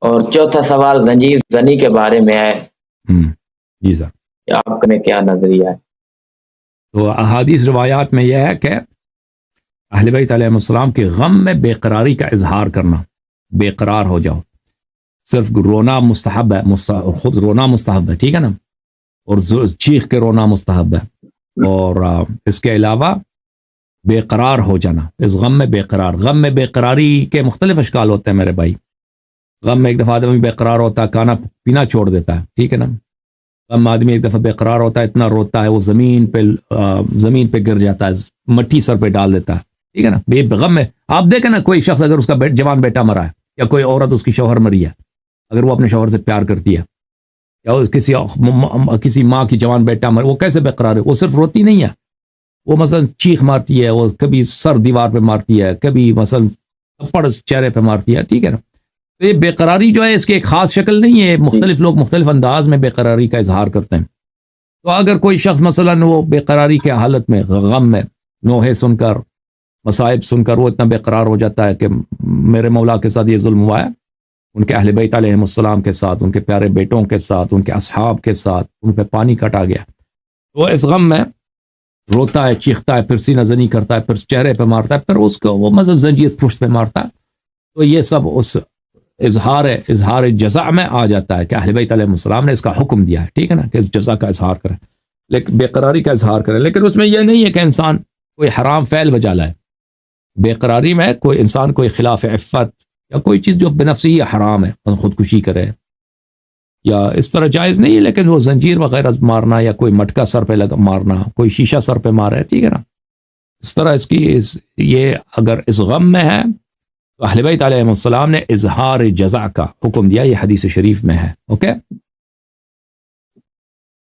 اور چوتھا سوال زنجیر زنی کے بارے میں ہے، جی سر، کہ آپ نے کیا نظریہ ہے؟ تو احادیث روایات میں یہ ہے کہ اہل بیت علیہ السلام کے غم میں بے قراری کا اظہار کرنا، بے قرار ہو جاؤ، صرف رونا مستحب ہے، خود رونا مستحب ہے، ٹھیک ہے نا، اور چیخ کے رونا مستحب ہے، اور اس کے علاوہ بے قرار ہو جانا، اس غم میں بے قرار، غم میں بے قراری کے مختلف اشکال ہوتے ہیں میرے بھائی۔ غم میں ایک دفعہ آدمی بے قرار ہوتا ہے، کھانا پینا چھوڑ دیتا ہے، ٹھیک ہے نا، غم آدمی ایک دفعہ بے قرار ہوتا ہے، اتنا روتا ہے وہ زمین پہ گر جاتا ہے، مٹی سر پہ ڈال دیتا ہے، ٹھیک ہے نا، بے غم میں آپ دیکھیں نا، کوئی شخص اگر اس کا جوان بیٹا مرا ہے، یا کوئی عورت اس کی شوہر مری ہے، اگر وہ اپنے شوہر سے پیار کرتی ہے، یا کسی ماں کی جوان بیٹا مر، وہ کیسے بے قرار ہے؟ وہ صرف روتی نہیں ہے، وہ مثلا چیخ مارتی ہے، وہ کبھی سر دیوار پہ مارتی ہے، کبھی مثلا تھپڑ چہرے پہ مارتی ہے، ٹھیک ہے نا۔ تو یہ بے قراری جو ہے اس کی ایک خاص شکل نہیں ہے، مختلف لوگ مختلف انداز میں بے قراری کا اظہار کرتے ہیں۔ تو اگر کوئی شخص مثلا وہ بے قراری کے حالت میں، غم میں، نوحے سن کر، مصائب سن کر وہ اتنا بے قرار ہو جاتا ہے کہ میرے مولا کے ساتھ یہ ظلم ہوا ہے، ان کے اہل بیت علیہ السلام کے ساتھ، ان کے پیارے بیٹوں کے ساتھ، ان کے اصحاب کے ساتھ، ان پہ پانی کٹا گیا، وہ اس غم میں روتا ہے، چیختا ہے، پھر سینہ زنی کرتا ہے، پھر چہرے پہ مارتا ہے، پھر اس کو وہ مطلب زنجیر پشت پہ مارتا ہے۔ تو یہ سب اس اظہار جزا میں آ جاتا ہے کہ اہل بیت علیہ السلام نے اس کا حکم دیا ہے، ٹھیک ہے نا، کہ اس جزا کا اظہار کرے، لیکن بے قراری کا اظہار کرے، لیکن اس میں یہ نہیں ہے کہ انسان کوئی حرام فعل بجا لائے۔ بے قراری میں کوئی انسان کوئی خلاف عفت یا کوئی چیز جو بنفسی ہی حرام ہے، خودکشی کرے یا اس طرح جائز نہیں ہے، لیکن وہ زنجیر وغیرہ مارنا یا کوئی مٹکا سر پہ مارنا، کوئی شیشہ سر پہ مارا ہے، ٹھیک ہے نا، اس طرح اس کی یہ اگر اس غم میں ہے تو اہل بیت علیہ السلام نے اظہار جزا کا حکم دیا، یہ حدیث شریف میں ہے، اوکے۔